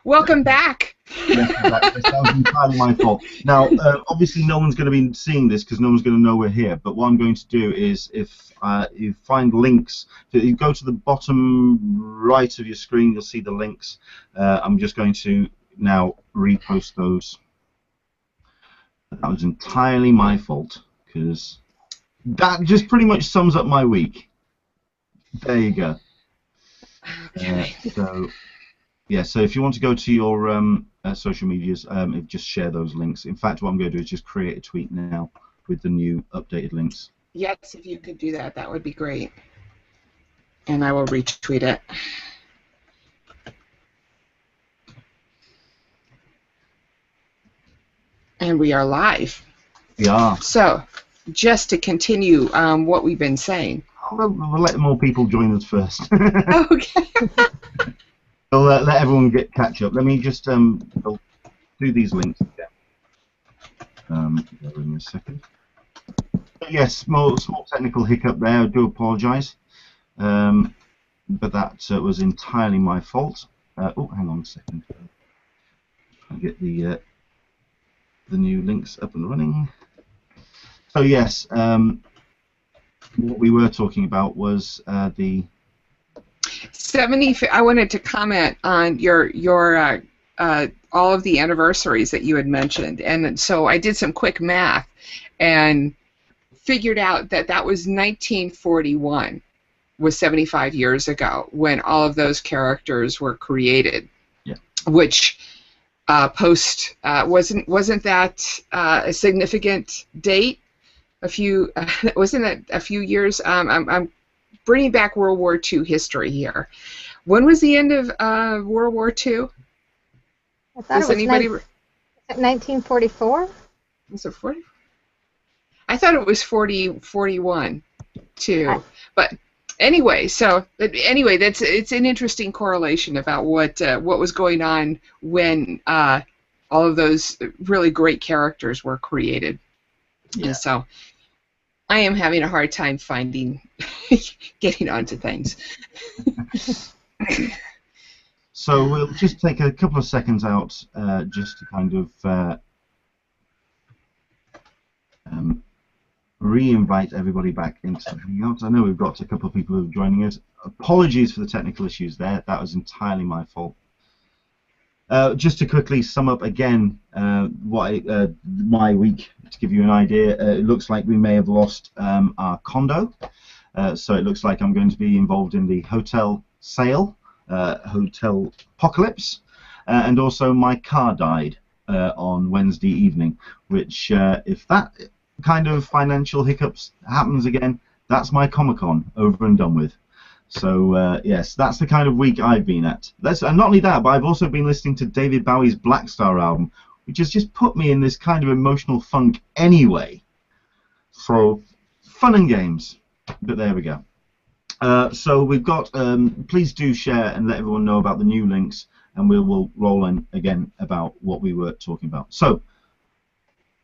Welcome back. Yes, that was entirely my fault. Now, obviously, no one's going to be seeing this because no one's going to know we're here. But what I'm going to do is, if you find links, if you go to the bottom right of your screen, you'll see the links. I'm just going to now repost those. That was entirely my fault because that just pretty much sums up my week. There you go. Okay. So if you want to go to your social medias, just share those links. In fact, what I'm going to do is just create a tweet now with the new updated links. Yes, if you could do that, that would be great. And I will retweet it. And we are live. Yeah. So, just to continue what we've been saying. We'll let more people join us first. Okay. We'll let everyone catch up. Let me just I'll do these links again. In a second. But yes, small technical hiccup there. I do apologise, but that was entirely my fault. Oh, hang on a second. I'll get the new links up and running. So yes, what we were talking about was the 70. I wanted to comment on your all of the anniversaries that you had mentioned, and so I did some quick math and figured out that that was 1941, was 75 years ago when all of those characters were created. Yeah. Which wasn't that a significant date? Wasn't it a few years? I'm bringing back World War II history here. When was the end of World War II? I thought it was 1944. Was it 40? I thought it was 41 too. But anyway, it's an interesting correlation about what was going on when all of those really great characters were created. Yeah. And so I am having a hard time getting onto things. So we'll just take a couple of seconds out just to kind of re-invite everybody back into the Hangout. I know we've got a couple of people who are joining us. Apologies for the technical issues there. That was entirely my fault. Just to quickly sum up again my week, to give you an idea, it looks like we may have lost our condo. So it looks like I'm going to be involved in the hotel sale, hotel apocalypse, and also my car died on Wednesday evening, which if that kind of financial hiccups happens again, that's my Comic-Con over and done with. So yes, that's the kind of week I've been at. And not only that, but I've also been listening to David Bowie's Black Star album, which has just put me in this kind of emotional funk anyway. So fun and games, but there we go. So we've got, please do share and let everyone know about the new links, and we'll roll in again about what we were talking about. So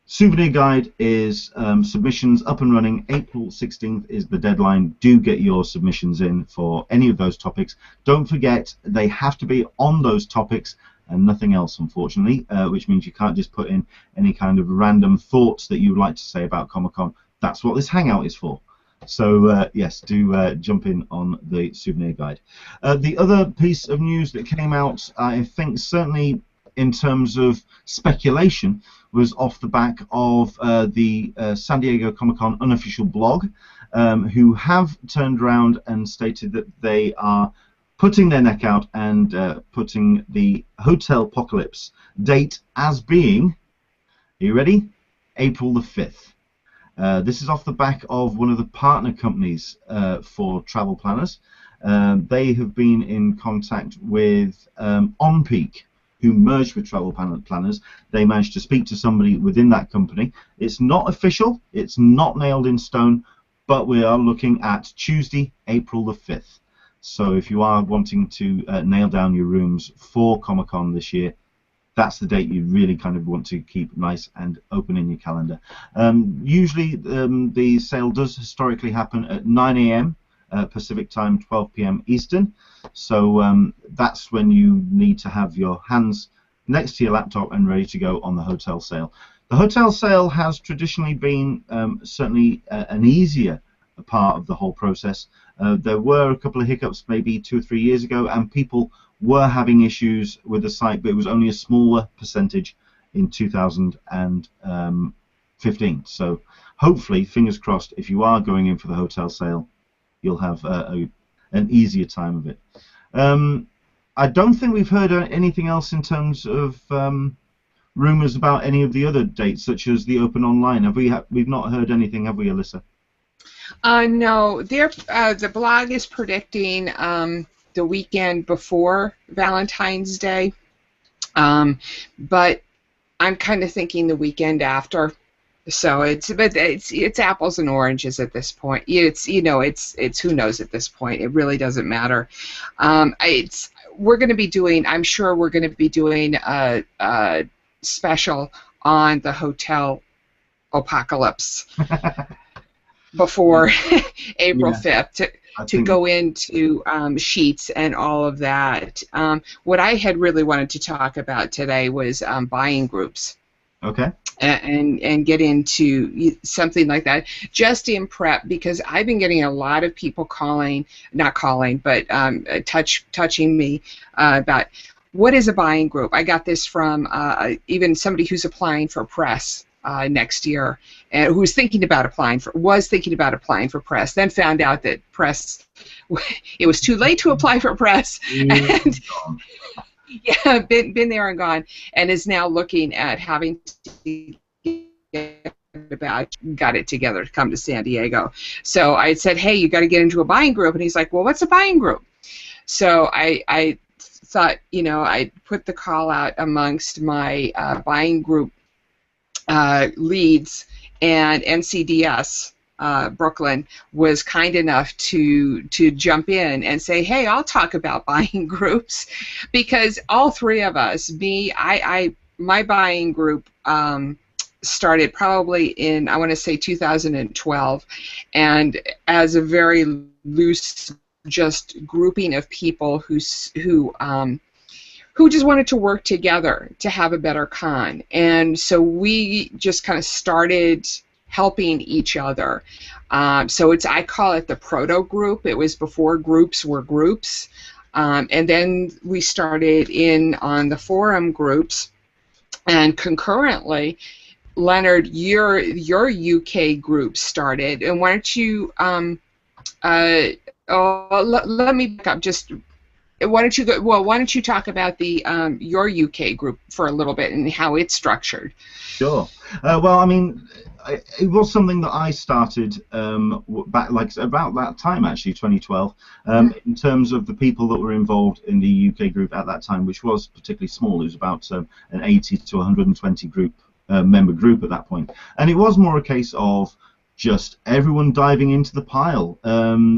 Souvenir Guide is submissions up and running. April 16th is the deadline. Do get your submissions in for any of those topics. Don't forget, they have to be on those topics and nothing else, unfortunately, which means you can't just put in any kind of random thoughts that you would like to say about Comic-Con. That's what this Hangout is for. So, yes, do jump in on the Souvenir Guide. The other piece of news that came out, I think, certainly in terms of speculation, was off the back of the San Diego Comic-Con unofficial blog, who have turned around and stated that they are putting their neck out and putting the Hotel Apocalypse date as being, are you ready? April the 5th. This is off the back of one of the partner companies for travel planners. They have been in contact with OnPeak, who merged with Travel Planners. They managed to speak to somebody within that company. It's not official, it's not nailed in stone, but we are looking at Tuesday, April the 5th. So if you are wanting to nail down your rooms for Comic-Con this year, that's the date you really kind of want to keep nice and open in your calendar. Usually the sale does historically happen at 9 AM Pacific time, 12 p.m. Eastern. So that's when you need to have your hands next to your laptop and ready to go on the hotel sale. The hotel sale has traditionally been certainly an easier part of the whole process. There were a couple of hiccups maybe 2 or 3 years ago, and people were having issues with the site, but it was only a smaller percentage in 2015. So hopefully, fingers crossed, if you are going in for the hotel sale, you'll have an easier time of it. I don't think we've heard anything else in terms of rumours about any of the other dates, such as the Open Online. We've not heard anything, have we, Alyssa? No. The blog is predicting the weekend before Valentine's Day, but I'm kind of thinking the weekend after. So it's apples and oranges at this point. It's who knows at this point. It really doesn't matter. We're going to be doing. I'm sure we're going to be doing a special on the hotel apocalypse before April 5th to go into sheets and all of that. What I had really wanted to talk about today was buying groups. Okay. And get into something like that, just in prep, because I've been getting a lot of people not calling, but touching me about what is a buying group. I got this from even somebody who's applying for press next year, and who was thinking about applying for press, then found out that press, it was too late to apply for press, and yeah, been there and gone, and is now looking at having to got it together to come to San Diego. So I said, hey, you got to get into a buying group, and he's like, well, what's a buying group? So I thought, I'd put the call out amongst my buying group leads, and NCDS Brooklyn was kind enough to jump in and say, hey, I'll talk about buying groups, because all three of us, my buying group started probably in, I want to say 2012, and as a very loose just grouping of people who just wanted to work together to have a better con. And so we just kind of started helping each other. So I call it the proto group. It was before groups were groups. And then we started in on the forum groups, and concurrently, Leonard, your UK group started. And why don't you let me back up just. Why don't you talk about the your UK group for a little bit and how it's structured? Sure. Well, I mean, it was something that I started back about that time, actually, 2012. In terms of the people that were involved in the UK group at that time, which was particularly small. It was about an 80 to 120 member group at that point, and it was more a case of just everyone diving into the pile.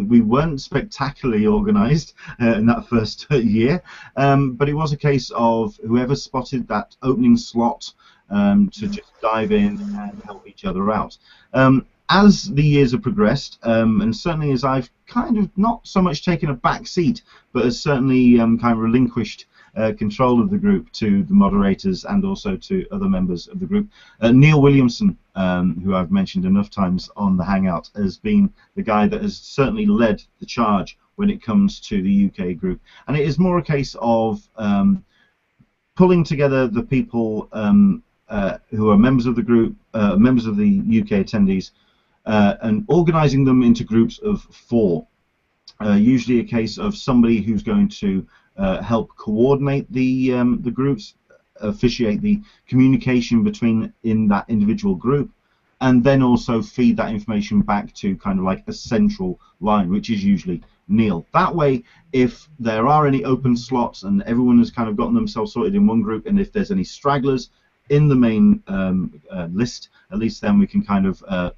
We weren't spectacularly organised in that first year, but it was a case of whoever spotted that opening slot to just dive in and help each other out. As the years have progressed, and certainly as I've kind of not so much taken a back seat, but has certainly kind of relinquished control of the group to the moderators and also to other members of the group. Neil Williamson, who I've mentioned enough times on the Hangout, has been the guy that has certainly led the charge when it comes to the UK group. And it is more a case of pulling together the people who are members of the group, members of the UK attendees, and organising them into groups of 4. Usually a case of somebody who's going to help coordinate the groups, officiate the communication in that individual group, and then also feed that information back to kind of like a central line, which is usually Neil. That way, if there are any open slots and everyone has kind of gotten themselves sorted in one group, and if there's any stragglers in the main list, at least then we can kind of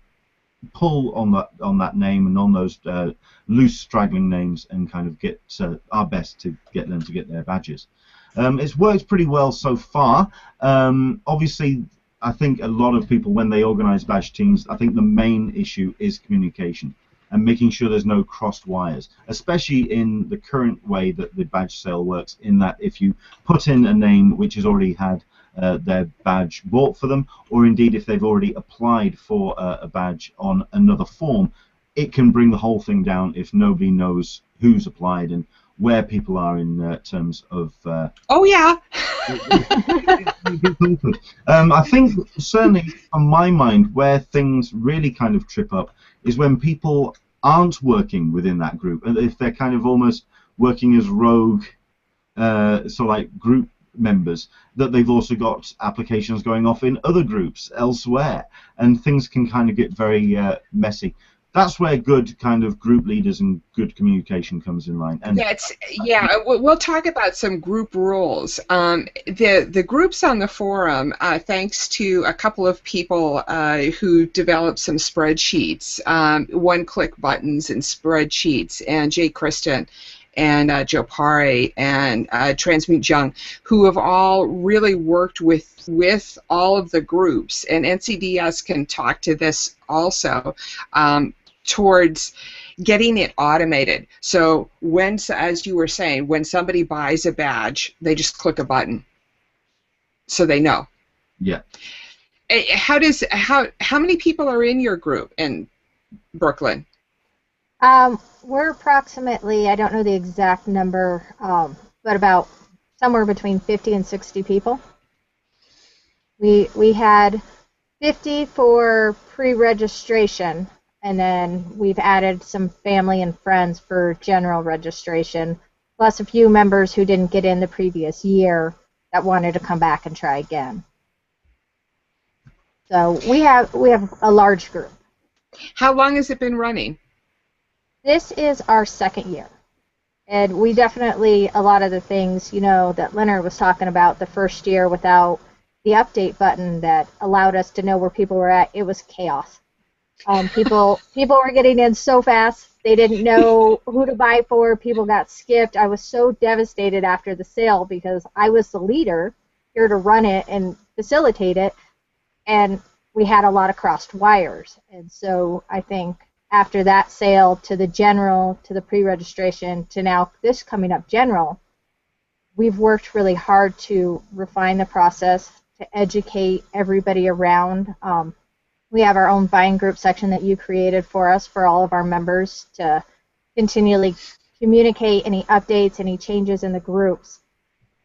pull on that name and on those loose straggling names and kind of get our best to get them to get their badges. It's worked pretty well so far. Obviously, I think a lot of people, when they organise badge teams, I think the main issue is communication. and making sure there's no crossed wires, especially in the current way that the badge sale works, in that if you put in a name which has already had their badge bought for them, or indeed if they've already applied for a badge on another form, it can bring the whole thing down if nobody knows who's applied and where people are in terms of... oh, yeah. I think, certainly on my mind, where things really kind of trip up is when people aren't working within that group, and if they're kind of almost working as rogue, so like group members, that they've also got applications going off in other groups elsewhere, and things can kind of get very messy. That's where good kind of group leaders and good communication comes in line. And yeah, we'll talk about some group rules. The groups on the forum, thanks to a couple of people who developed some spreadsheets, one-click buttons and spreadsheets, and Jay Kristen and Joe Pare and Transmute Jung, who have all really worked with all of the groups, and NCDS can talk to this also, towards getting it automated. So when, as you were saying, when somebody buys a badge, they just click a button, so they know. Yeah. How many people are in your group in Brooklyn? We're approximately, I don't know the exact number, but about somewhere between 50 and 60 people. We had 50 for pre-registration, and then we've added some family and friends for general registration, plus a few members who didn't get in the previous year that wanted to come back and try again. So we have a large group. How long has it been running? This is our second year, and we definitely, a lot of the things, you know, that Leonard was talking about the first year without the update button that allowed us to know where people were at, it was chaos. People were getting in so fast, they didn't know who to buy for, people got skipped. I was so devastated after the sale because I was the leader here to run it and facilitate it, and we had a lot of crossed wires. And so I think after that sale to the general, to the pre-registration, to now this coming up general, we've worked really hard to refine the process, to educate everybody around. We have our own buying group section that you created for us for all of our members to continually communicate any updates, any changes in the groups.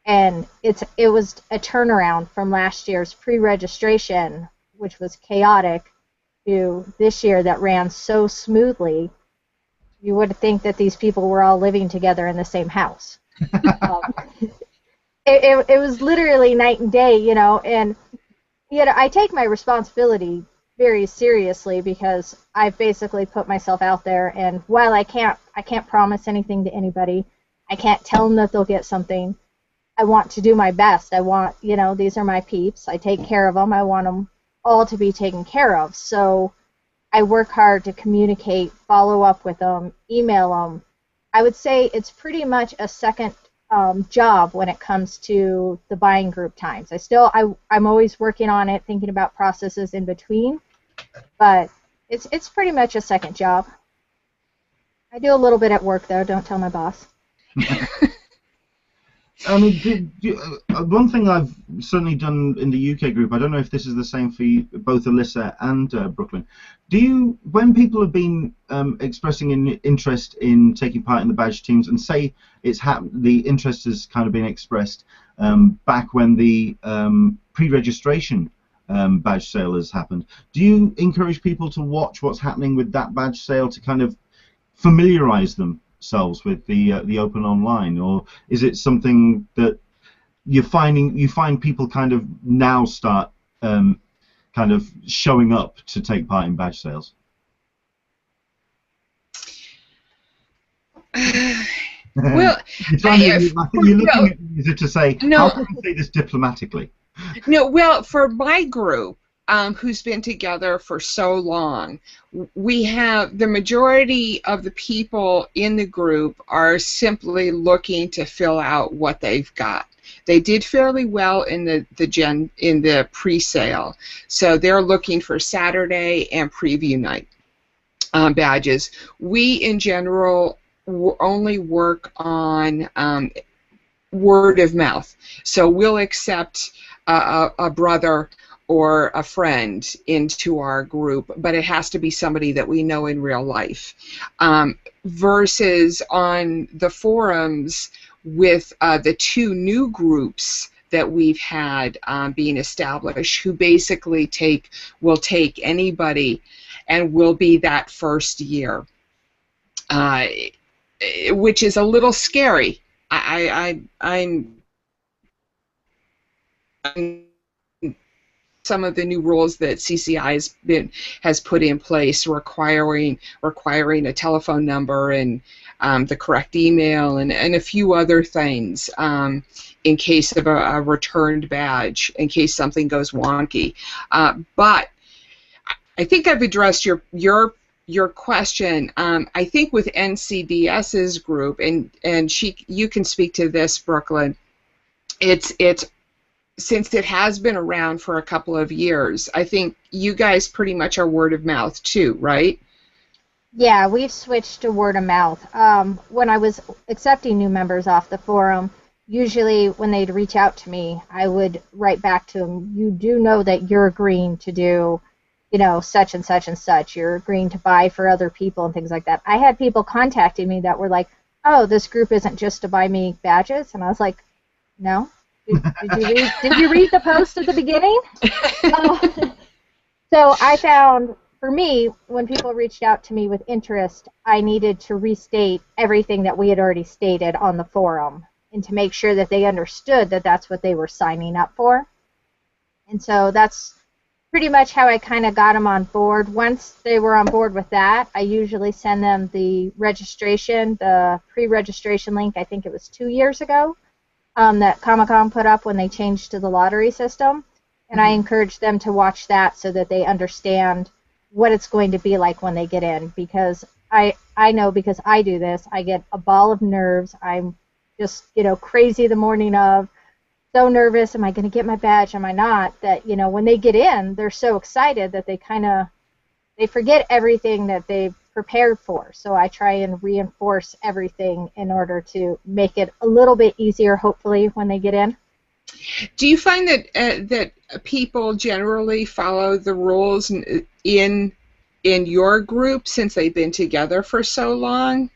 And it was a turnaround from last year's pre-registration, which was chaotic, to this year that ran so smoothly. You would think that these people were all living together in the same house. It was literally night and day, you know, and you know, I take my responsibility very seriously because I've basically put myself out there, and while I can't promise anything to anybody, I can't tell them that they'll get something. I want to do my best. I want, you know, these are my peeps. I take care of them. I want them all to be taken care of. So I work hard to communicate, follow up with them, email them. I would say it's pretty much a second job when it comes to the buying group times. I'm always working on it, thinking about processes in between, but it's pretty much a second job. I do a little bit at work though. Don't tell my boss. I mean, one thing I've certainly done in the UK group, I don't know if this is the same for you, both Alyssa and Brooklyn, when people have been expressing an interest in taking part in the badge teams, and say the interest has kind of been expressed back when the pre-registration badge sale has happened, do you encourage people to watch what's happening with that badge sale to kind of familiarize themselves with the open online, or is it something that you find people kind of now start kind of showing up to take part in badge sales? Well, you're looking at me as if to say, no, how can I say this diplomatically? No, well, for my group, who's been together for so long, we have the majority of the people in the group are simply looking to fill out what they've got. They did fairly well in the pre-sale, so they're looking for Saturday and preview night. badges. We, in general, only work on word of mouth. So we'll accept a brother or a friend into our group, but it has to be somebody that we know in real life. Versus on the forums with the two new groups that we've had being established, who basically will take anybody and will be that first year, which is a little scary. I'm some of the new rules that CCI has put in place, requiring a telephone number and the correct email and a few other things in case of a returned badge, in case something goes wonky. But I think I've addressed your question. I think with NCDS's group, and you can speak to this, Brooklyn. It's since it has been around for a couple of years, I think you guys pretty much are word of mouth too, right? Yeah, we've switched to word of mouth. When I was accepting new members off the forum, usually when they'd reach out to me, I would write back to them, you do know that you're agreeing to do, such and such and such. You're agreeing to buy for other people and things like that. I had people contacting me that were like, oh, this group isn't just to buy me badges. And I was like, no. Did you read the post at the beginning? So I found, for me, when people reached out to me with interest, I needed to restate everything that we had already stated on the forum and to make sure that they understood that that's what they were signing up for. And so that's pretty much how I kind of got them on board. Once they were on board with that, I usually send them the registration, the pre-registration link, I think it was 2 years ago, that Comic-Con put up when they changed to the lottery system. And I encourage them to watch that so that they understand what it's going to be like when they get in. Because I know, because I do this, I get a ball of nerves. I'm just, crazy the morning of, so nervous, am I going to get my badge, am I not? That, when they get in, they're so excited that they forget everything that they've prepared for. So I try and reinforce everything in order to make it a little bit easier, hopefully, when they get in. Do you find that people generally follow the rules in your group since they've been together for so long?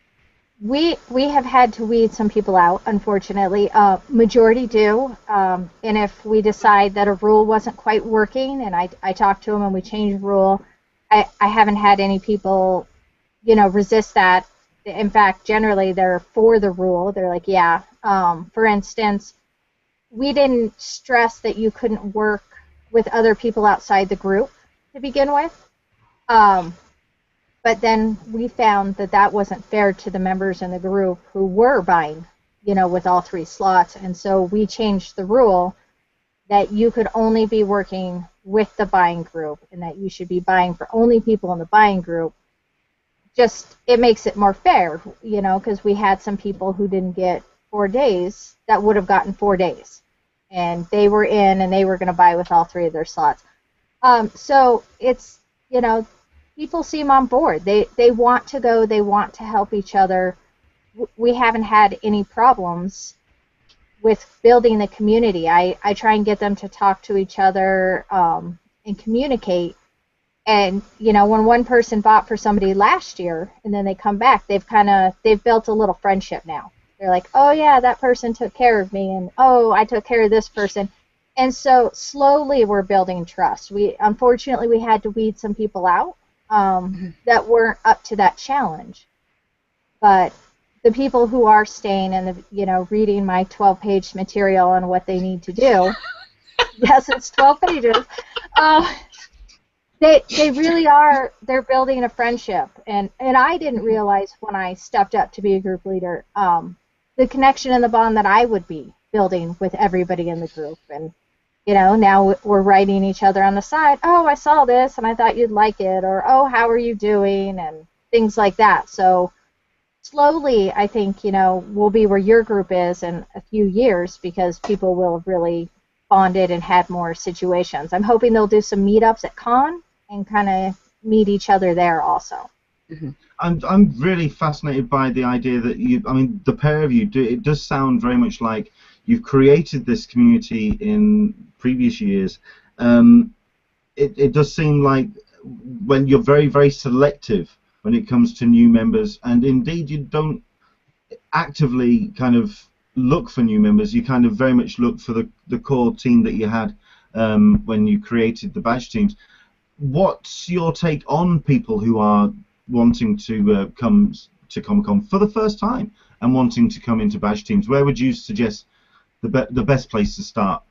We have had to weed some people out, unfortunately. Majority do, and if we decide that a rule wasn't quite working, and I talk to them and we change the rule, I haven't had any people, resist that. In fact, generally they're for the rule. They're like, yeah. For instance, we didn't stress that you couldn't work with other people outside the group to begin with. But then we found that that wasn't fair to the members in the group who were buying, with all 3 slots. And so we changed the rule that you could only be working with the buying group and that you should be buying for only people in the buying group. Just, it makes it more fair, because we had some people who didn't get 4 days that would have gotten 4 days. And they were in and they were going to buy with all 3 of their slots. So it's, people seem on board. They want to go. They want to help each other. We haven't had any problems with building the community. I try and get them to talk to each other and communicate. And, when one person bought for somebody last year and then they come back, they've built a little friendship now. They're like, oh, yeah, that person took care of me, and, oh, I took care of this person. And so slowly we're building trust. Unfortunately, we had to weed some people out that weren't up to that challenge. But the people who are staying and, reading my 12-page material on what they need to do, yes, it's 12 pages, they really are, they're building a friendship. And I didn't realize when I stepped up to be a group leader the connection and the bond that I would be building with everybody in the group. And, now we're writing each other on the side, oh, I saw this and I thought you'd like it, or, oh, how are you doing, and things like that. So slowly, I think, we'll be where your group is in a few years because people will have really bonded and had more situations. I'm hoping they'll do some meetups at con and kind of meet each other there also. Mm-hmm. I'm really fascinated by the idea that the pair of you it does sound very much like you've created this community in previous years. It does seem like when you're very, very selective when it comes to new members, and indeed you don't actively kind of look for new members. You kind of very much look for the core team that you had when you created the badge teams. What's your take on people who are wanting to come to Comic-Con for the first time and wanting to come into badge teams? Where would you suggest the best place to start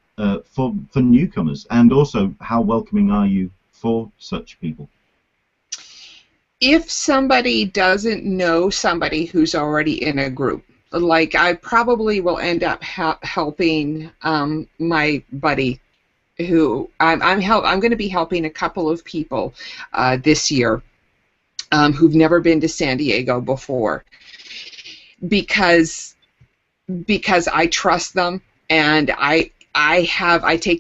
for newcomers, and also how welcoming are you for such people? If somebody doesn't know somebody who's already in a group, like I probably will end up helping my buddy, who I'm going to be helping a couple of people this year who've never been to San Diego before, because I trust them, and I take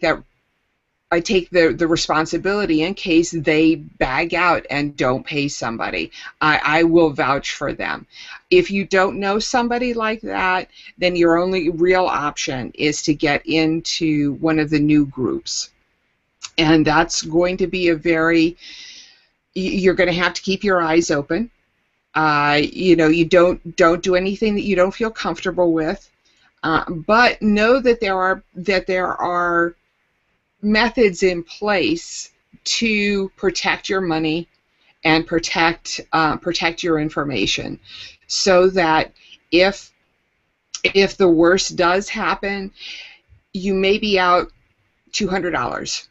the responsibility in case they bag out and don't pay somebody. I will vouch for them. If you don't know somebody like that, then your only real option is to get into one of the new groups. And that's going to be you're going to have to keep your eyes open. You don't do anything that you don't feel comfortable with. But know that there are methods in place to protect your money and protect your information, so that if the worst does happen, you may be out $200.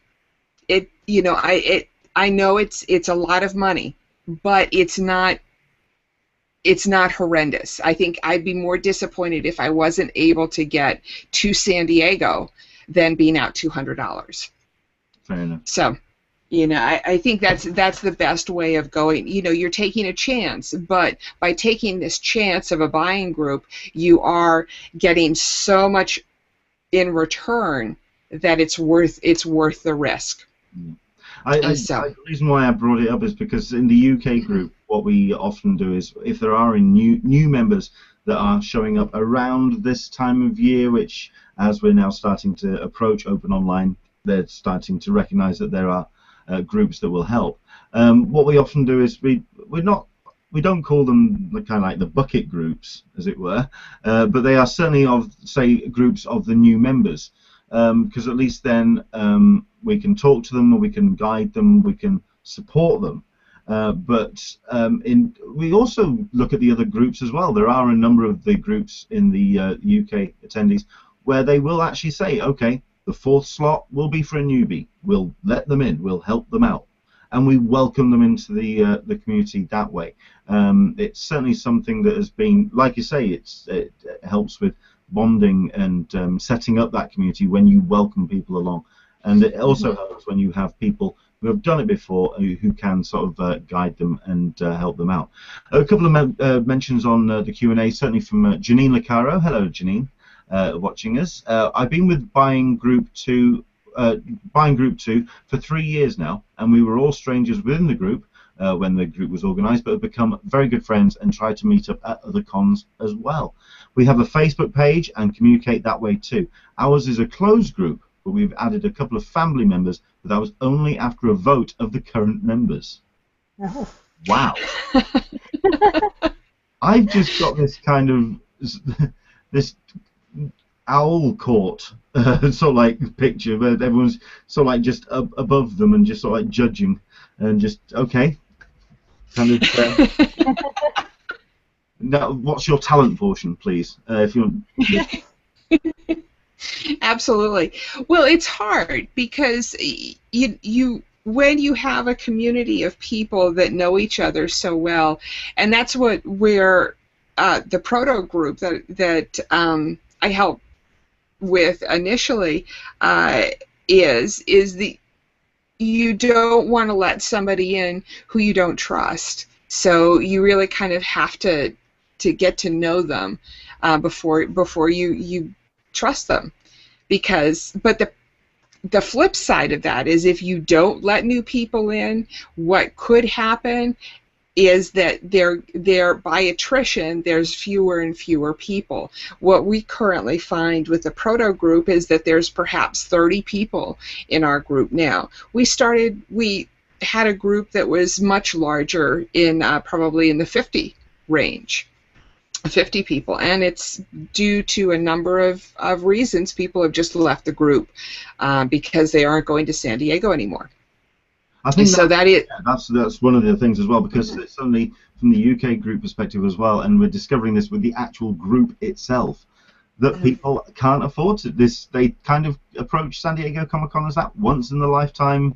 I know it's a lot of money, but it's not horrendous. I think I'd be more disappointed if I wasn't able to get to San Diego than being out $200. Fair enough. So, I think that's the best way of going. You're taking a chance, but by taking this chance of a buying group, you are getting so much in return that it's worth the risk. The reason why I brought it up is because in the UK group, what we often do is, if there are new members that are showing up around this time of year, which, as we're now starting to approach open online, they're starting to recognize that there are groups that will help. What we often do is we don't call them kind of like the bucket groups, as it were, but they are certainly groups of the new members, because at least then we can talk to them, or we can guide them, we can support them. But we also look at the other groups as well. There are a number of the groups in the UK attendees where they will actually say, okay, the 4th slot will be for a newbie. We'll let them in. We'll help them out, and we welcome them into the community that way. It's certainly something that has been, like you say, it helps with bonding and setting up that community when you welcome people along, and it also helps when you have people who have done it before who can sort of guide them and help them out. A couple of mentions on the Q&A, certainly from Janine Licaro. Hello, Janine. Watching us. I've been with Buying Group 2 for 3 years now, and we were all strangers within the group when the group was organised, but have become very good friends and try to meet up at other cons as well. We have a Facebook page and communicate that way too. Ours is a closed group, but we've added a couple of family members, but that was only after a vote of the current members. Oh. Wow. I've just got this kind of this owl court sort of like picture where everyone's sort of like just above them and just sort of like judging and just okay kind of now, what's your talent portion, please, if you want. Absolutely. Well, it's hard because you when you have a community of people that know each other so well, and that's what we're the proto group that I help with initially is you don't want to let somebody in who you don't trust. So you really kind of have to get to know them before you trust them, but the flip side of that is if you don't let new people in, what could happen is that they're by attrition, there's fewer and fewer people. What we currently find with the proto group is that there's perhaps 30 people in our group now. We had a group that was much larger, in probably in the 50 range. 50 people, and it's due to a number of reasons. People have just left the group because they aren't going to San Diego anymore. I think so that's one of the things as well, because it's certainly from the UK group perspective as well, and we're discovering this with the actual group itself, that people can't afford to they kind of approach San Diego Comic-Con as that once in a lifetime.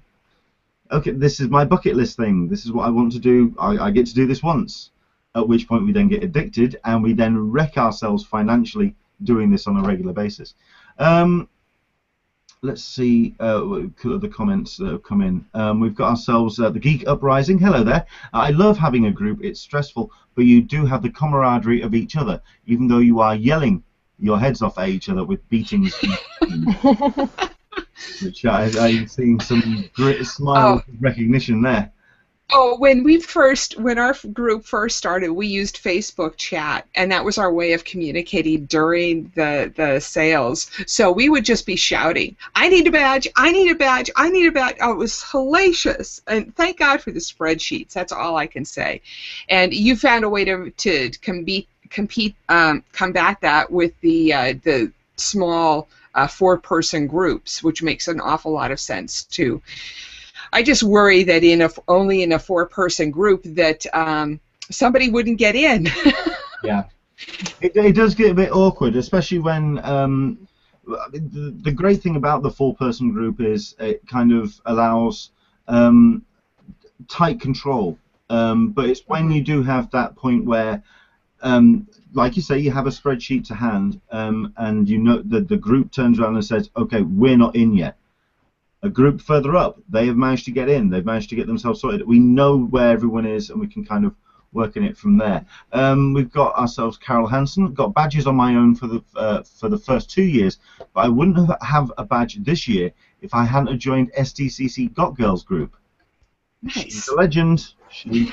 Okay, this is my bucket list thing. This is what I want to do. I get to do this once. At which point we then get addicted, and we then wreck ourselves financially doing this on a regular basis. Let's see the comments that have come in. We've got ourselves the Geek Uprising. Hello there. I love having a group. It's stressful, but you do have the camaraderie of each other, even though you are yelling your heads off at each other with beatings. Which I'm seeing some great smiles of recognition there. Oh, when our group first started, we used Facebook chat, and that was our way of communicating during the sales. So we would just be shouting, "I need a badge! I need a badge! I need a badge!" Oh, it was hellacious, and thank God for the spreadsheets. That's all I can say. And you found a way to combat that with the small 4-person groups, which makes an awful lot of sense too. I just worry that only in a 4-person group that somebody wouldn't get in. Yeah, it does get a bit awkward, especially when the great thing about the 4-person group is it kind of allows tight control. But it's when you do have that point where, like you say, you have a spreadsheet to hand, and you know that the group turns around and says, "Okay, we're not in yet." A group further up, they have managed to get in. They've managed to get themselves sorted. We know where everyone is, and we can kind of work in it from there. We've got ourselves Carol Hansen. Got badges on my own for the first 2 years, but I wouldn't have a badge this year if I hadn't joined SDCC Got Girls group. Nice. She's a legend. She's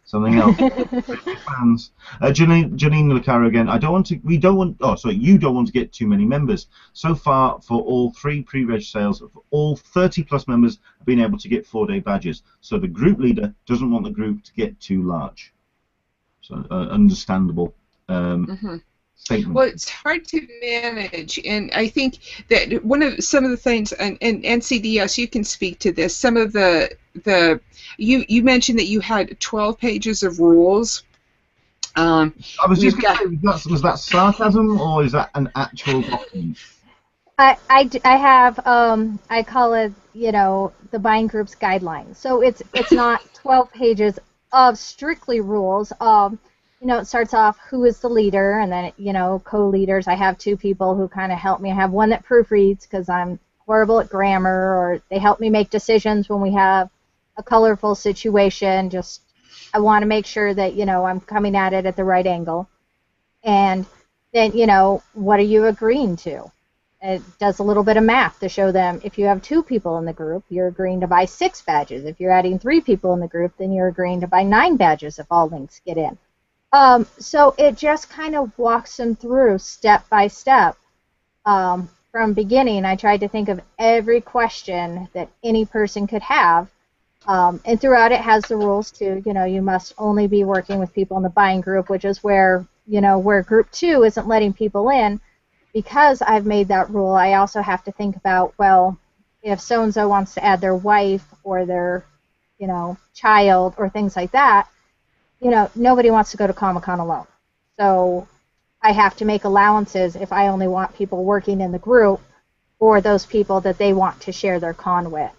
something else. Fans. Janine Lucaro again. You don't want to get too many members. So far, for all 3 pre-reg sales, all 30+ members have been able to get 4-day badges. So the group leader doesn't want the group to get too large. So understandable statement. Well, it's hard to manage, and I think that some of the things, and NCDS, you can speak to this. Some of you mentioned that you had 12 pages of rules. I was just going to say, was that sarcasm or is that an actual document? I have I call it the buying group's guidelines. So it's not 12 pages of strictly rules. It starts off who is the leader, and then co-leaders. I have 2 people who kind of help me. I have one that proofreads because I'm horrible at grammar, or they help me make decisions when we have a colorful situation. Just I want to make sure that I'm coming at it at the right angle. And then what are you agreeing to? It does a little bit of math to show them if you have 2 people in the group, you're agreeing to buy 6 badges. If you're adding 3 people in the group, then you're agreeing to buy 9 badges if all links get in. So it just kind of walks them through step by step. From beginning, I tried to think of every question that any person could have. And throughout it has the rules too. You must only be working with people in the buying group, which is where group 2 isn't letting people in. Because I've made that rule, I also have to think about, well, if so-and-so wants to add their wife or their, child or things like that, nobody wants to go to Comic-Con alone. So I have to make allowances if I only want people working in the group or those people that they want to share their con with.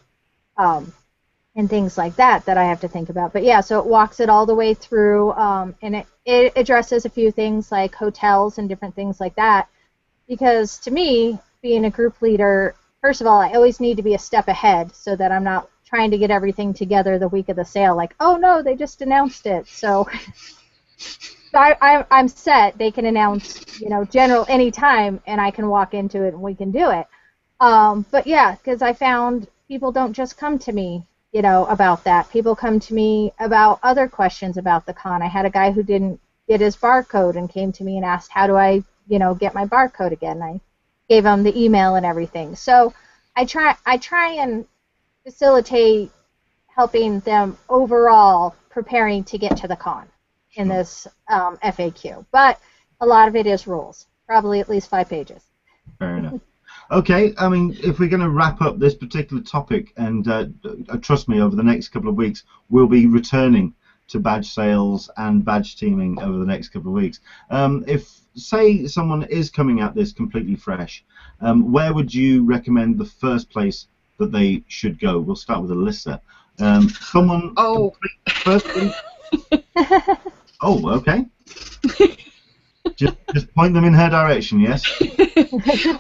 And things like that I have to think about. But yeah, so it walks it all the way through, and it addresses a few things like hotels and different things like that. Because to me, being a group leader, first of all, I always need to be a step ahead so that I'm not trying to get everything together the week of the sale. Like, oh no, they just announced it. So I'm set. They can announce, general anytime, and I can walk into it and we can do it. But yeah, because I found people don't just come to me about that. People come to me about other questions about the con. I had a guy who didn't get his barcode and came to me and asked, how do I, get my barcode again? I gave him the email and everything. So I try and facilitate helping them overall preparing to get to the con in this FAQ. But a lot of it is rules, probably at least 5 pages. Fair enough. Okay, I mean, if we're going to wrap up this particular topic, and trust me, over the next couple of weeks, we'll be returning to badge sales and badge teaming over the next couple of weeks. If, say, someone is coming at this completely fresh, where would you recommend the first place that they should go? We'll start with Alyssa. Someone... Oh. Firstly... Oh, okay. Just point them in her direction, yes?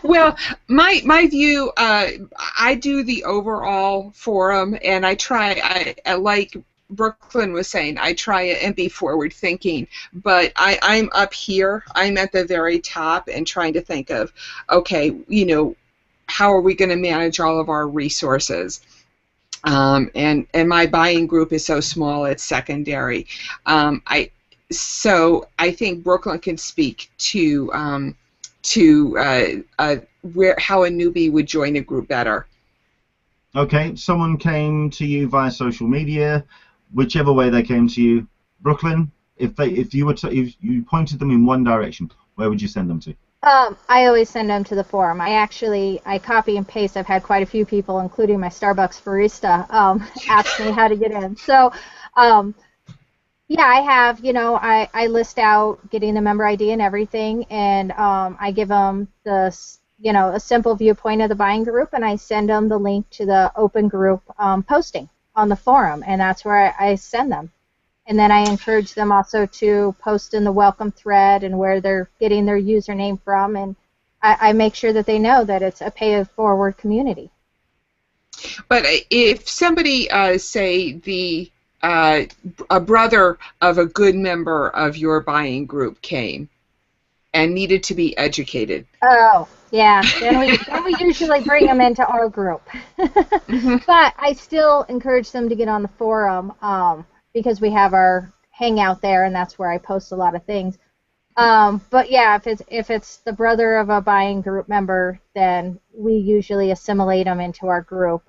Well, my view, I do the overall forum, and I try, like Brooklyn was saying, I try and be forward thinking, but I'm up here, I'm at the very top and trying to think of, okay, how are we going to manage all of our resources? And my buying group is so small, it's secondary. So I think Brooklyn can speak to how a newbie would join a group better. Okay, someone came to you via social media, whichever way they came to you. Brooklyn, if you pointed them in one direction, where would you send them to? I always send them to the forum. I copy and paste. I've had quite a few people, including my Starbucks barista, ask me how to get in. So, yeah, I have, I list out getting the member ID and everything, and I give them a simple viewpoint of the buying group, and I send them the link to the open group posting on the forum, and that's where I send them. And then I encourage them also to post in the welcome thread and where they're getting their username from, and I make sure that they know that it's a pay-it-forward community. But if somebody, say, a brother of a good member of your buying group came and needed to be educated. Oh, yeah. Then we usually bring them into our group. But I still encourage them to get on the forum because we have our hangout there, and that's where I post a lot of things. But yeah, if it's the brother of a buying group member, then we usually assimilate them into our group.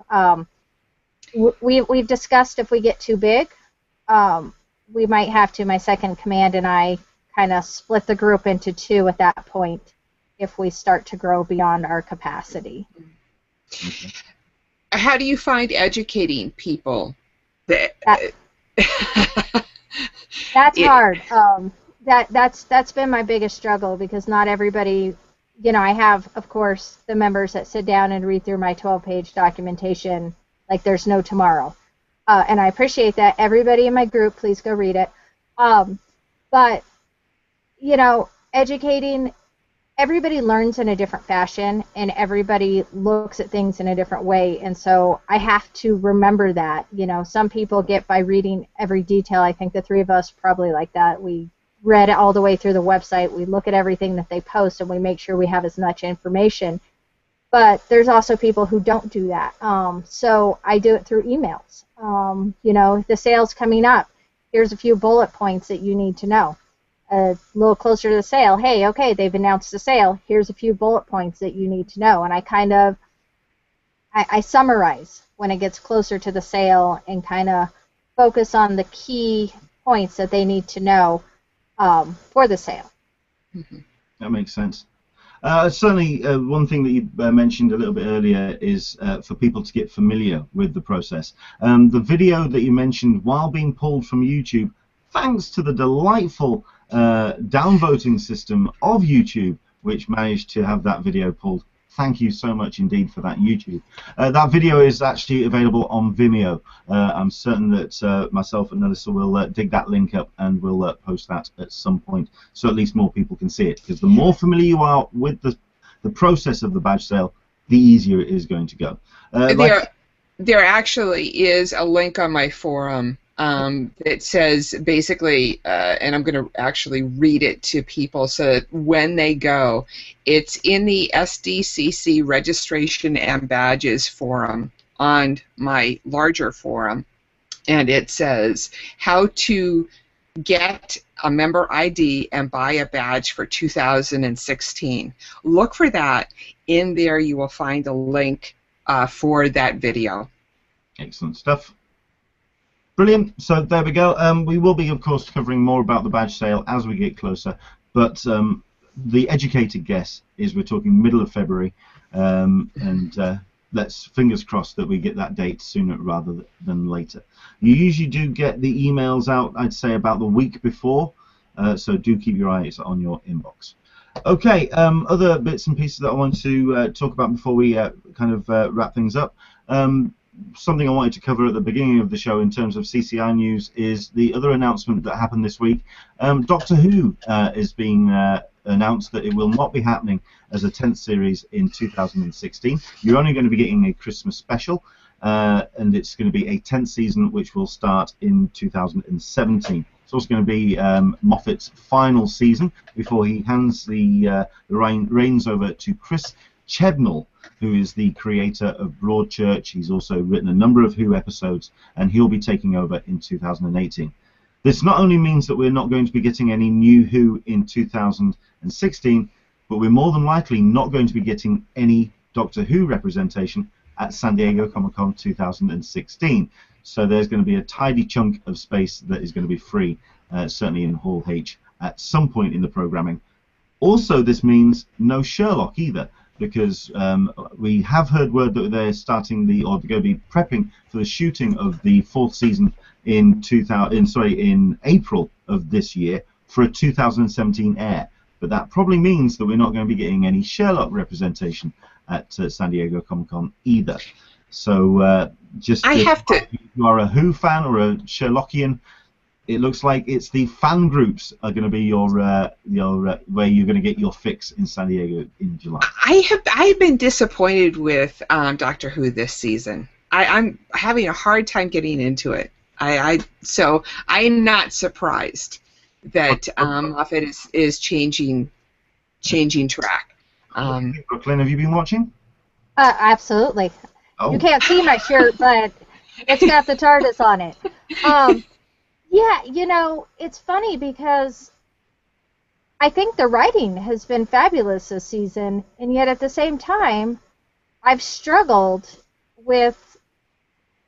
We've discussed if we get too big, we might have to, my second command and I, kind of split the group into 2 at that point if we start to grow beyond our capacity. Okay. How do you find educating people? That's hard. That's been my biggest struggle because not everybody, I have, of course, the members that sit down and read through my 12-page documentation like there's no tomorrow. And I appreciate that. Everybody in my group, please go read it. But, educating, everybody learns in a different fashion, and everybody looks at things in a different way. And so I have to remember that. Some people get by reading every detail. I think the 3 of us probably like that. We read it all the way through the website. We look at everything that they post, and we make sure we have as much information. But there's also people who don't do that. So I do it through emails. The sale's coming up. Here's a few bullet points that you need to know. A little closer to the sale, hey, okay, they've announced the sale. Here's a few bullet points that you need to know. And I summarize when it gets closer to the sale and kind of focus on the key points that they need to know for the sale. Mm-hmm. That makes sense. Certainly, one thing that you mentioned a little bit earlier is for people to get familiar with the process. The video that you mentioned, while being pulled from YouTube, thanks to the delightful downvoting system of YouTube, which managed to have that video pulled. Thank you so much indeed for that, YouTube. That video is actually available on Vimeo. I'm certain that myself and Alyssa will dig that link up and we'll post that at some point so at least more people can see it. Because the more familiar you are with the process of the badge sale, the easier it is going to go. There actually is a link on my forum that says basically, and I'm going to actually read it to people so that when they go, it's in the SDCC registration and badges forum on my larger forum, and it says how to get a member ID and buy a badge for 2016. Look for that. In there you will find a link for that video. Excellent stuff. Brilliant. So there we go. We will be, of course, covering more about the badge sale as we get closer, but the educated guess is we're talking middle of February, and let's fingers crossed that we get that date sooner rather than later. You usually do get the emails out, I'd say, about the week before, so do keep your eyes on your inbox. Okay, other bits and pieces that I want to talk about before we kind of wrap things up. Something I wanted to cover at the beginning of the show in terms of CCI news is the other announcement that happened this week. Doctor Who is being announced that it will not be happening as a 10th series in 2016. You're only going to be getting a Christmas special, and it's going to be a 10th season which will start in 2017. It's also going to be Moffat's final season before he hands the reins over to Chris Chibnall, who is the creator of Broadchurch. He's also written a number of Who episodes, and he'll be taking over in 2018. This not only means that we're not going to be getting any new Who in 2016, but we're more than likely not going to be getting any Doctor Who representation at San Diego Comic-Con 2016. So there's going to be a tidy chunk of space that is going to be free, certainly in Hall H, at some point in the programming. Also, this means no Sherlock either, because we have heard word that they're starting they're going to be prepping for the shooting of the 4th season in April of this year for a 2017 air. But that probably means that we're not going to be getting any Sherlock representation at San Diego Comic-Con either. So if you are a Who fan or a Sherlockian, it looks like it's the fan groups are going to be your where you're going to get your fix in San Diego in July. I've been disappointed with Doctor Who this season. I'm having a hard time getting into it. So I'm not surprised that Moffat is changing track. Brooklyn, have you been watching? Absolutely. Oh. You can't see my shirt, but it's got the TARDIS on it. Yeah, you know, it's funny because I think the writing has been fabulous this season, and yet at the same time, I've struggled with,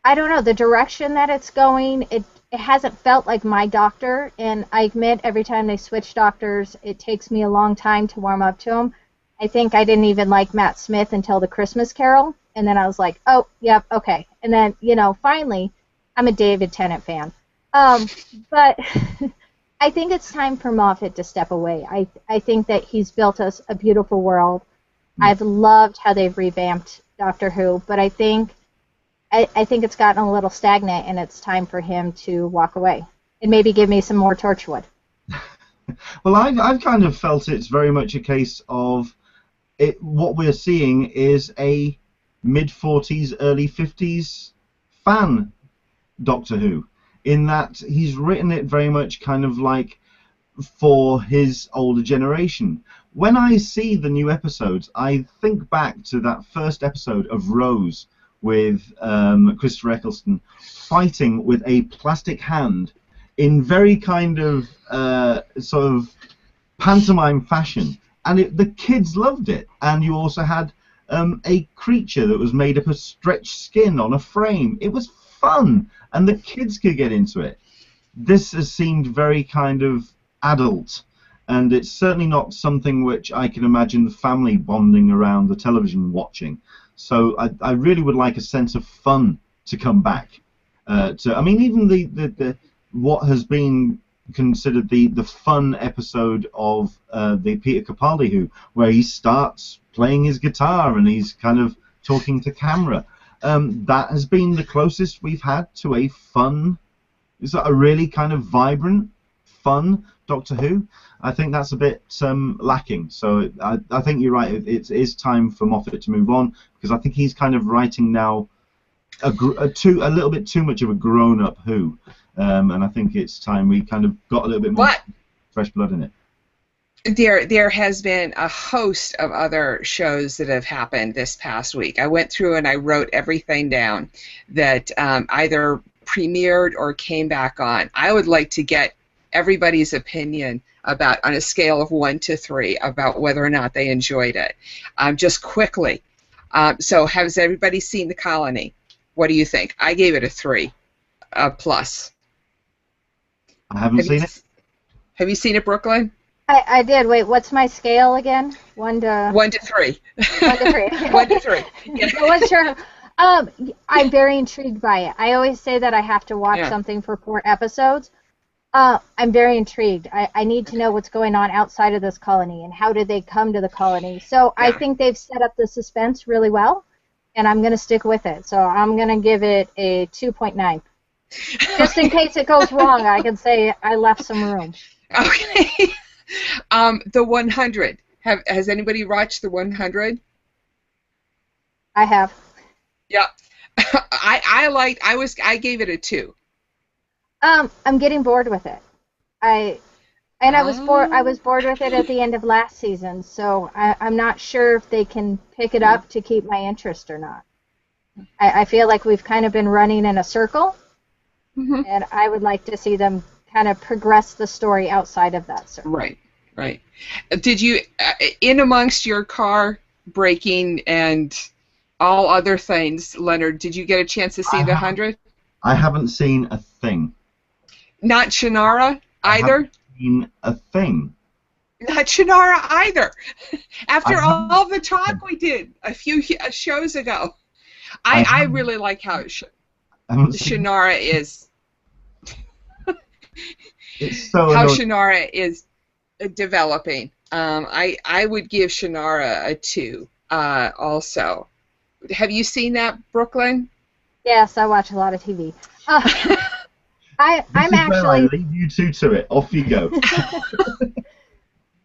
I don't know, the direction that it's going. It hasn't felt like my Doctor, and I admit every time they switch Doctors, it takes me a long time to warm up to them. I think I didn't even like Matt Smith until the Christmas Carol, and then I was like, oh, yep, okay. And then, you know, finally, I'm a David Tennant fan. But I think it's time for Moffat to step away. I think that he's built us a beautiful world. I've loved how they've revamped Doctor Who, but I think it's gotten a little stagnant, and it's time for him to walk away and maybe give me some more Torchwood. Well, I've kind of felt it's very much a case of what we're seeing is a mid-40s, early 50s fan Doctor Who, in that he's written it very much kind of like for his older generation. When I see the new episodes, I think back to that first episode of Rose with Christopher Eccleston fighting with a plastic hand in very kind of sort of pantomime fashion, and the kids loved it. And you also had a creature that was made up of stretched skin on a frame. It was fun, and the kids could get into it. This has seemed very kind of adult, and it's certainly not something which I can imagine the family bonding around the television watching. So I really would like a sense of fun to come back. I mean, even the what has been considered the fun episode of the Peter Capaldi Who, where he starts playing his guitar and he's kind of talking to camera. That has been the closest we've had to a fun, is that a really kind of vibrant, fun Doctor Who. I think that's a bit lacking. So I think you're right. It is time for Moffat to move on, because I think he's kind of writing now a little bit too much of a grown-up Who, and I think it's time we kind of got a little bit more fresh blood in it. There has been a host of other shows that have happened this past week. I went through and I wrote everything down that either premiered or came back on. I would like to get everybody's opinion about, on a scale of 1 to 3, about whether or not they enjoyed it. Just quickly. So has everybody seen The Colony? What do you think? I gave it a 3, a plus. I haven't seen it. Have you seen it, Brooklyn? I did. Wait, what's my scale again? 1 to 1 to 3. 1 to 3. 1 to 3. Yeah. I wasn't sure. I'm very intrigued by it. I always say that I have to watch something for 4 episodes. I'm very intrigued. I need to know what's going on outside of this colony and how did they come to the colony. So I think they've set up the suspense really well, and I'm going to stick with it. So I'm going to give it a 2.9. Just in case it goes wrong, I can say I left some room. Okay. The 100. Has anybody watched The 100? I have. Yeah. I gave it a 2. I'm getting bored with it. I was bored with it at the end of last season, so I'm not sure if they can pick it up to keep my interest or not. I feel like we've kind of been running in a circle, and I would like to see them kind of progress the story outside of that circle. Right. Did you, in amongst your car breaking and all other things, Leonard, did you get a chance to see The 100? I haven't seen a thing. Not Shannara either? I haven't seen a thing. Not Shannara either. After all the talk we did a few shows ago. I really like how Shannara is. It's so how annoying. Shannara is developing. I would give Shannara a 2 also. Have you seen that, Brooklyn? Yes, I watch a lot of TV. I'm actually. Where I leave you two to it. Off you go.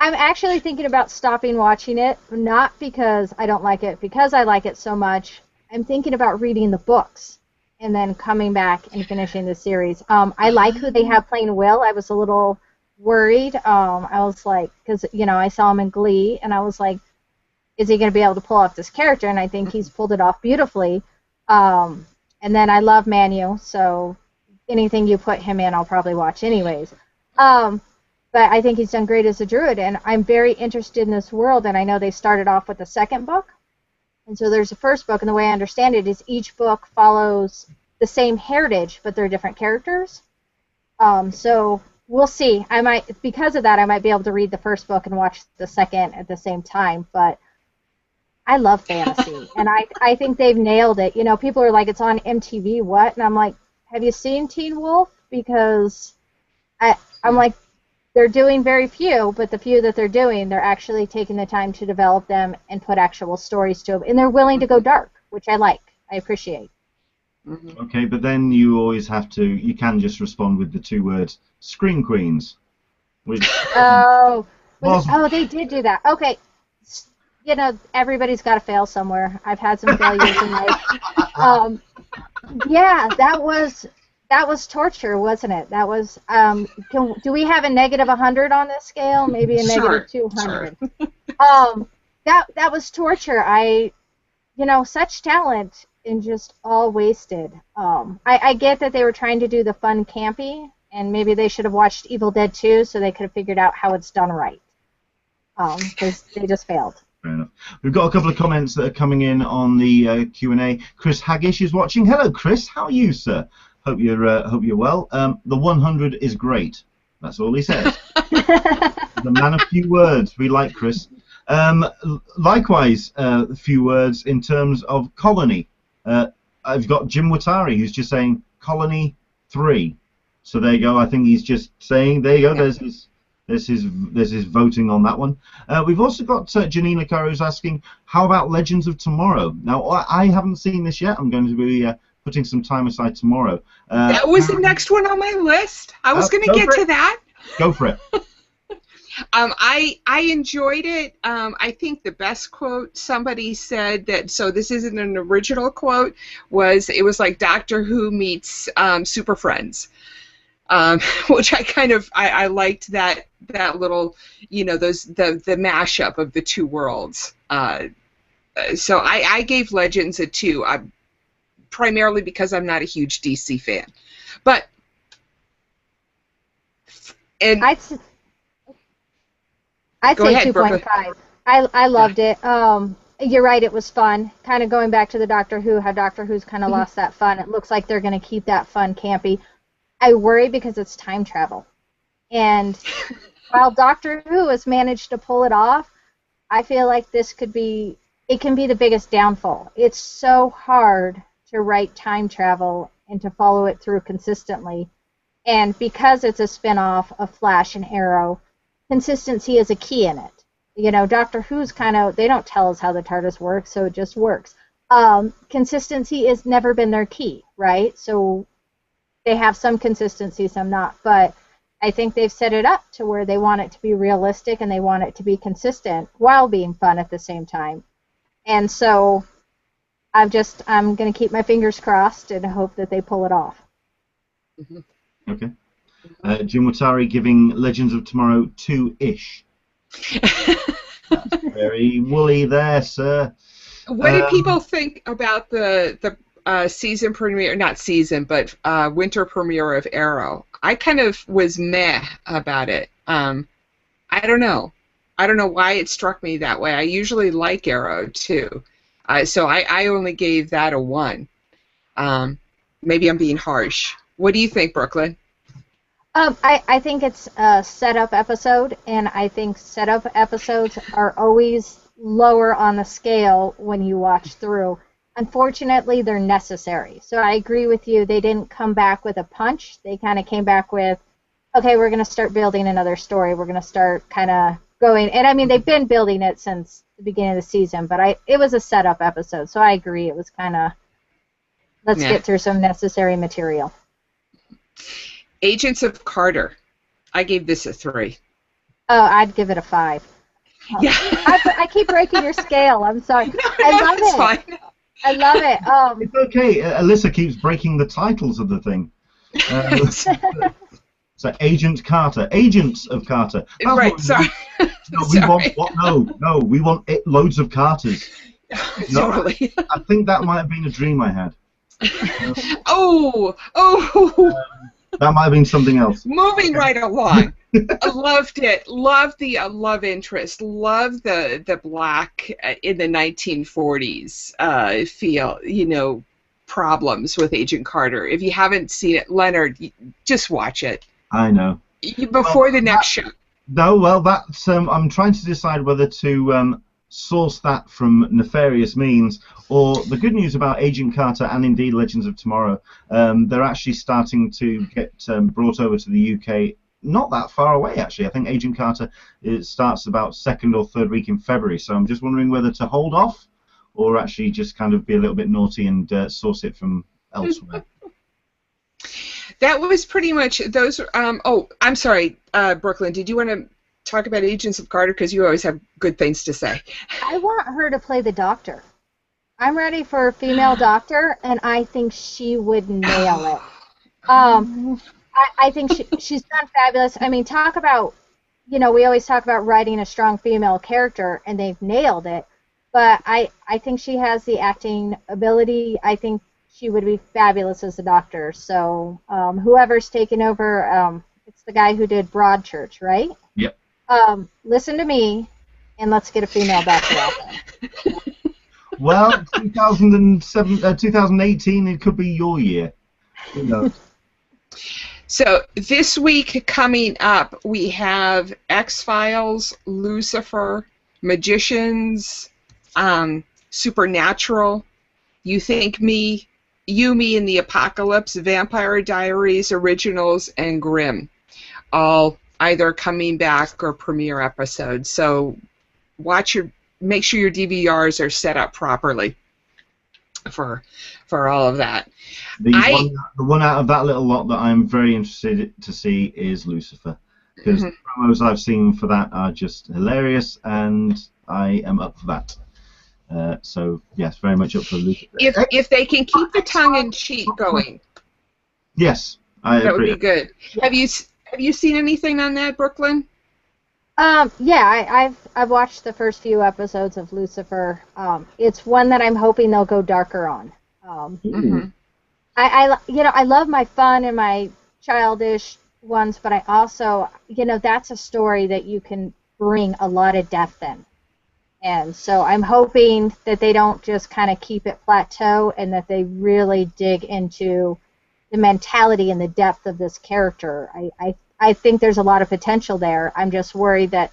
I'm actually thinking about stopping watching it, not because I don't like it, because I like it so much. I'm thinking about reading the books and then coming back and finishing the series. I like who they have playing Will. I was a little worried. I was like, because I saw him in Glee, and I was like, is he going to be able to pull off this character? And I think he's pulled it off beautifully. And then I love Manu, so anything you put him in, I'll probably watch anyways. But I think he's done great as a druid, and I'm very interested in this world, and I know they started off with the second book. And so there's a first book, and the way I understand it is each book follows the same heritage, but they're different characters. So we'll see. Because of that, I might be able to read the first book and watch the second at the same time, but I love fantasy, and I think they've nailed it. People are like, it's on MTV, what? And I'm like, have you seen Teen Wolf? Because I'm like, they're doing very few, but the few that they're doing, they're actually taking the time to develop them and put actual stories to them. And they're willing to go dark, which I like. I appreciate. Okay, but then you always have to, you can just respond with the 2 words, Scream Queens. Which they did do that. Okay. Everybody's got to fail somewhere. I've had some failures in life. Yeah, that was torture, wasn't it? That was. Do we have a -100 on this scale? Maybe a -200. Sure. That was torture. Such talent and just all wasted. I get that they were trying to do the fun campy, and maybe they should have watched Evil Dead 2 so they could have figured out how it's done right. Because they just failed. Fair enough. We've got a couple of comments that are coming in on the Q&A. Chris Haggish is watching. Hello, Chris. How are you, sir? Hope you're well. The 100 is great. That's all he says. The man of few words. We like Chris. Likewise, a few words in terms of Colony. I've got Jim Watari who's just saying Colony 3. So there you go. I think he's just saying, there you go. Yeah. There's his voting on that one. We've also got Janine Licaro who's asking, how about Legends of Tomorrow? Now, I haven't seen this yet. I'm going to be putting some time aside tomorrow. That was the next one on my list. I was going to get to that. Go for it. I enjoyed it. I think the best quote somebody said that, so this isn't an original quote, it was like Doctor Who meets Super Friends. which I liked that little, the mashup of the two worlds. So I gave Legends a 2, primarily because I'm not a huge DC fan. But I'd say 2.5. I loved it. You're right, it was fun. Kind of going back to the Doctor Who, how Doctor Who's kind of lost that fun. It looks like they're going to keep that fun campy. I worry because it's time travel. And while Doctor Who has managed to pull it off, I feel like it can be the biggest downfall. It's so hard to write time travel and to follow it through consistently. And because it's a spin-off of Flash and Arrow, consistency is a key in it. Doctor Who's they don't tell us how the TARDIS works, so it just works. Consistency has never been their key, right? So they have some consistency, some not. But I think they've set it up to where they want it to be realistic and they want it to be consistent while being fun at the same time. And so I'm going to keep my fingers crossed and hope that they pull it off. Okay. Jim Watari giving Legends of Tomorrow 2-ish. That's very woolly there, sir. What did people think about the season premiere, not season, but winter premiere of Arrow? I kind of was meh about it. I don't know. I don't know why it struck me that way. I usually like Arrow, too. So I only gave that a 1. Maybe I'm being harsh. What do you think, Brooklyn? I think it's a setup episode, and I think setup episodes are always lower on the scale when you watch through. Unfortunately, they're necessary. So I agree with you. They didn't come back with a punch. They kind of came back with, okay, we're going to start building another story. We're going to start kind of going. And, I mean, they've been building it since the beginning of the season, but it was a setup episode. So I agree. It was kind of, let's get through some necessary material. Agents of Carter. I gave this a 3. Oh, I'd give it a 5. Yeah. I keep breaking your scale. I'm sorry. No, I love it's it. fine. I love it. It's okay. Alyssa keeps breaking the titles of the thing. So Agent Carter. Agents of Carter. That's right, sorry. No, we want what? No, we want loads of Carters. Totally. I think that might have been a dream I had. Oh. That might have been something else. Moving right along. I loved it. Loved the love interest. Loved the black in the 1940s feel, problems with Agent Carter. If you haven't seen it, Leonard, just watch it. I know. Before the next show. No, well, that's I'm trying to decide whether to source that from nefarious means, or the good news about Agent Carter and indeed Legends of Tomorrow, they're actually starting to get brought over to the UK not that far away, actually. I think Agent Carter starts about 2nd or 3rd week in February, so I'm just wondering whether to hold off or actually just kind of be a little bit naughty and source it from elsewhere. That was pretty much those. I'm sorry, Brooklyn, did you want to talk about Agents of Carter, because you always have good things to say? I want her to play the Doctor. I'm ready for a female Doctor, and I think she would nail it. I think she's done fabulous. I mean, talk about, we always talk about writing a strong female character, and they've nailed it. But I think she has the acting ability. I think she would be fabulous as the Doctor. So whoever's taken over, it's the guy who did Broadchurch, right? Yep. Listen to me, and let's get a female Doctor out there. Well, 2018, it could be your year. Who knows? So this week coming up, we have X-Files, Lucifer, Magicians, Supernatural, You Think Me, You, Me and the Apocalypse, Vampire Diaries, Originals, and Grimm. All either coming back or premiere episodes. So make sure your DVRs are set up properly for all of that. The one out of that little lot that I'm very interested to see is Lucifer, because the promos I've seen for that are just hilarious, and I am up for that. So yes, very much up for Lucifer. If they can keep the tongue-in-cheek going. Yes, I That would agree. be good. Yeah. Have you seen anything on that, Brooklyn? Yeah, I've watched the first few episodes of Lucifer. It's one that I'm hoping they'll go darker on. Mm-hmm. I love my fun and my childish ones, but I also, that's a story that you can bring a lot of depth in. And so I'm hoping that they don't just kind of keep it plateau and that they really dig into the mentality and the depth of this character. I think there's a lot of potential there. I'm just worried that,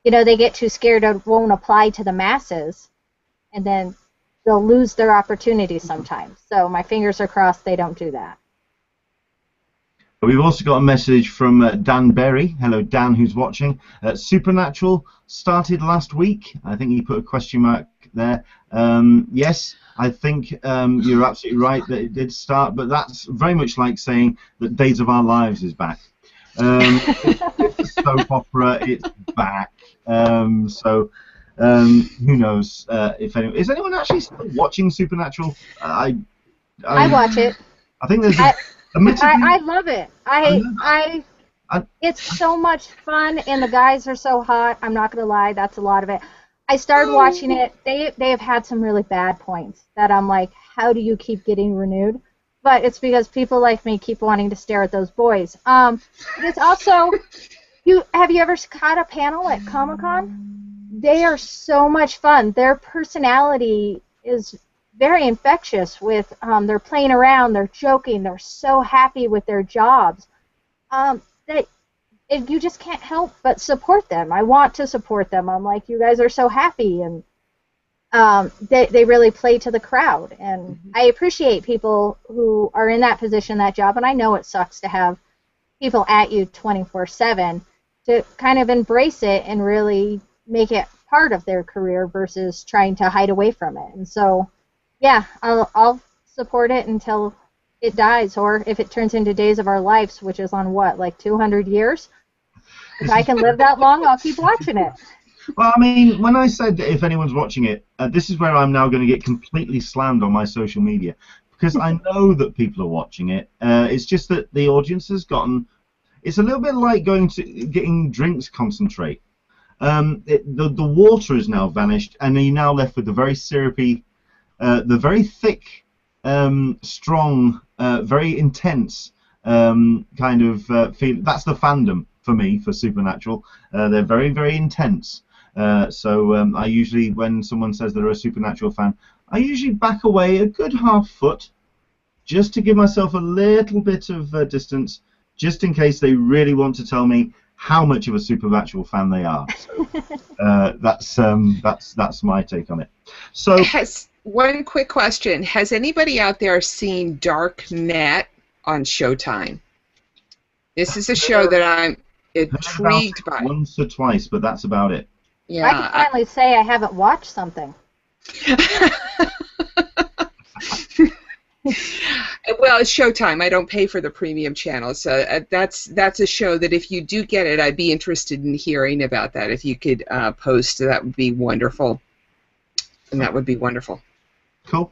they get too scared it won't apply to the masses, and then they'll lose their opportunity sometimes. So my fingers are crossed they don't do that. We've also got a message from Dan Berry. Hello, Dan, who's watching. Supernatural started last week. I think he put a question mark there. Yes, I think you're absolutely right that it did start, but that's very much like saying that Days of Our Lives is back. It's a soap opera. It's back. Who knows if anyone... Is anyone actually still watching Supernatural? I watch it. I think there's... I love it. It's so much fun, and the guys are so hot. I'm not going to lie, that's a lot of it. I started watching it. They have had some really bad points that I'm like, how do you keep getting renewed? But it's because people like me keep wanting to stare at those boys. But it's also, have you ever caught a panel at Comic-Con? They are so much fun. Their personality is very infectious with they're playing around, they're joking, they're so happy with their jobs that you just can't help but support them. I want to support them. I'm like, you guys are so happy, and they really play to the crowd, and I appreciate people who are in that position, that job, and I know it sucks to have people at you 24/7 to kind of embrace it and really make it part of their career versus trying to hide away from it. And so yeah, I'll support it until it dies, or if it turns into Days of Our Lives, which is on what, like 200 years? If I can live that long, I'll keep watching it. Well, I mean, when I said if anyone's watching it, this is where I'm now going to get completely slammed on my social media, because I know that people are watching it. It's just that the audience has gotten... It's a little bit like getting drinks concentrate. The water has now vanished, and you're now left with the very syrupy... the very thick, strong, very intense kind of feeling. That's the fandom for me for Supernatural. They're very, very intense. So I usually, when someone says they're a Supernatural fan, I usually back away a good half foot just to give myself a little bit of distance, just in case they really want to tell me how much of a Supernatural fan they are. So that's my take on it. So. One quick question. Has anybody out there seen Dark Net on Showtime? This is a show that I'm intrigued by. Once or twice, but that's about it. Yeah, I can finally say I haven't watched something. Well, it's Showtime. I don't pay for the premium channel, so that's a show that if you do get it, I'd be interested in hearing about that. If you could post, that would be wonderful. And that would be wonderful. Cool.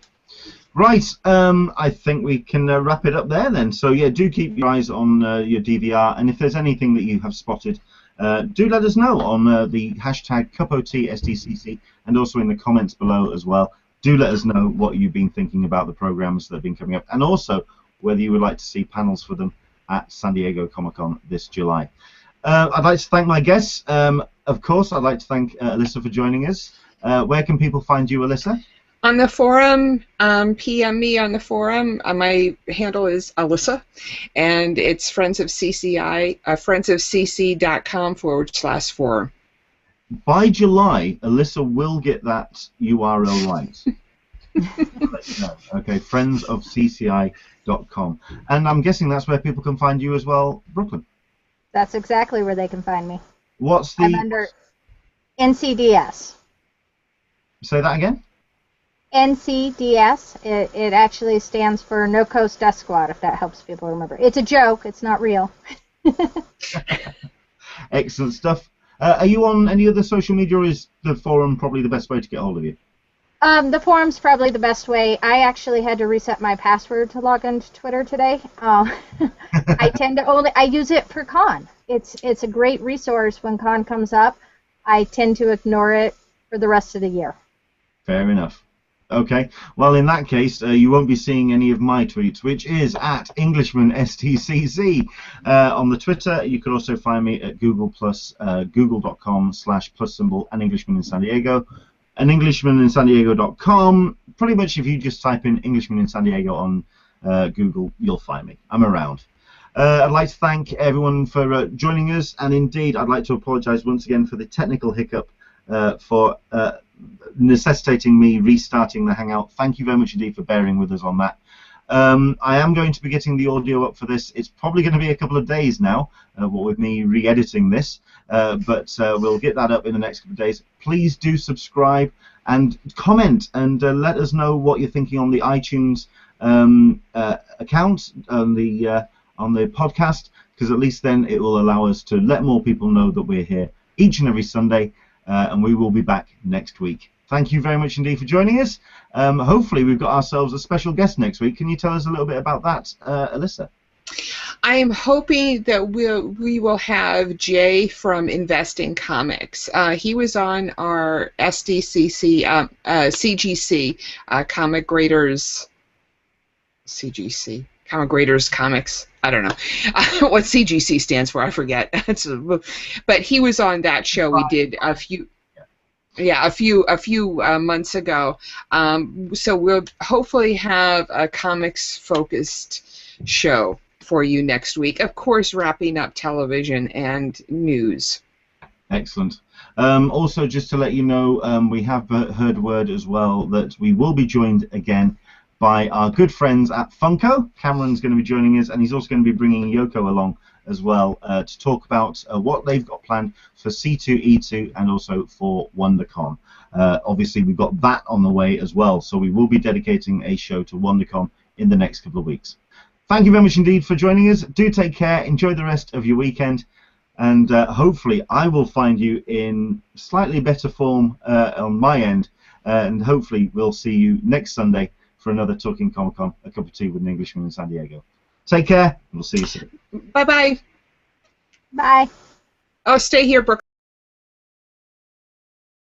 Right, I think we can wrap it up there then. So yeah, do keep your eyes on your DVR, and if there's anything that you have spotted, do let us know on the hashtag #CupOTSDCC and also in the comments below as well. Do let us know what you've been thinking about the programs that have been coming up, and also whether you would like to see panels for them at San Diego Comic-Con this July. I'd like to thank my guests. Of course, I'd like to thank Alyssa for joining us. Where can people find you, Alyssa? On the forum, PM me on the forum. My handle is Alyssa, and it's Friends of CCI, friendsofcc.com/forum. By July, Alyssa will get that URL right. Okay, friendsofcci.com. And I'm guessing that's where people can find you as well, Brooklyn. That's exactly where they can find me. What's the... I'm under NCDS. Say that again? NCDS. It actually stands for No Coast Death Squad, if that helps people remember. It's a joke. It's not real. Excellent stuff. Are you on any other social media, or is the forum probably the best way to get hold of you? The forum's probably the best way. I actually had to reset my password to log into Twitter today. I use it for con. It's a great resource when con comes up. I tend to ignore it for the rest of the year. Fair enough. Okay, well in that case you won't be seeing any of my tweets, which is at Englishman SDCC on the Twitter. You can also find me at Google+, google.com/+symbol and Englishman in San Diego, and EnglishmanInSanDiego.com. Pretty much if you just type in Englishman in San Diego on Google, you'll find me. I'm around. I'd like to thank everyone for joining us, and indeed I'd like to apologise once again for the technical hiccup for necessitating me restarting the Hangout. Thank you very much indeed for bearing with us on that. I am going to be getting the audio up for this. It's probably going to be a couple of days now, with me re-editing this, but we'll get that up in the next couple of days. Please do subscribe and comment, and let us know what you're thinking on the iTunes account on the podcast, because at least then it will allow us to let more people know that we're here each and every Sunday, and we will be back next week. Thank you very much indeed for joining us. Hopefully we've got ourselves a special guest next week. Can you tell us a little bit about that, Alyssa? I am hoping that we will have Jay from Investing Comics. He was on our SDCC, CGC, Comic Graders, CGC, Comic Graders Comics. I don't know what CGC stands for. I forget. But he was on that show. We did a few. Yeah, a few months ago. So we'll hopefully have a comics-focused show for you next week. Of course, wrapping up television and news. Excellent. Also, just to let you know, we have heard word as well that we will be joined again by our good friends at Funko. Cameron's going to be joining us, and he's also going to be bringing Yoko along as well to talk about what they've got planned for C2E2 and also for WonderCon. Obviously, we've got that on the way as well, so we will be dedicating a show to WonderCon in the next couple of weeks. Thank you very much indeed for joining us. Do take care, enjoy the rest of your weekend, and hopefully I will find you in slightly better form on my end, and hopefully we'll see you next Sunday for another Talking Comic-Con, a cup of tea with an Englishman in San Diego. Take care, and we'll see you soon. Bye-bye. Bye. Oh, stay here, Brooke.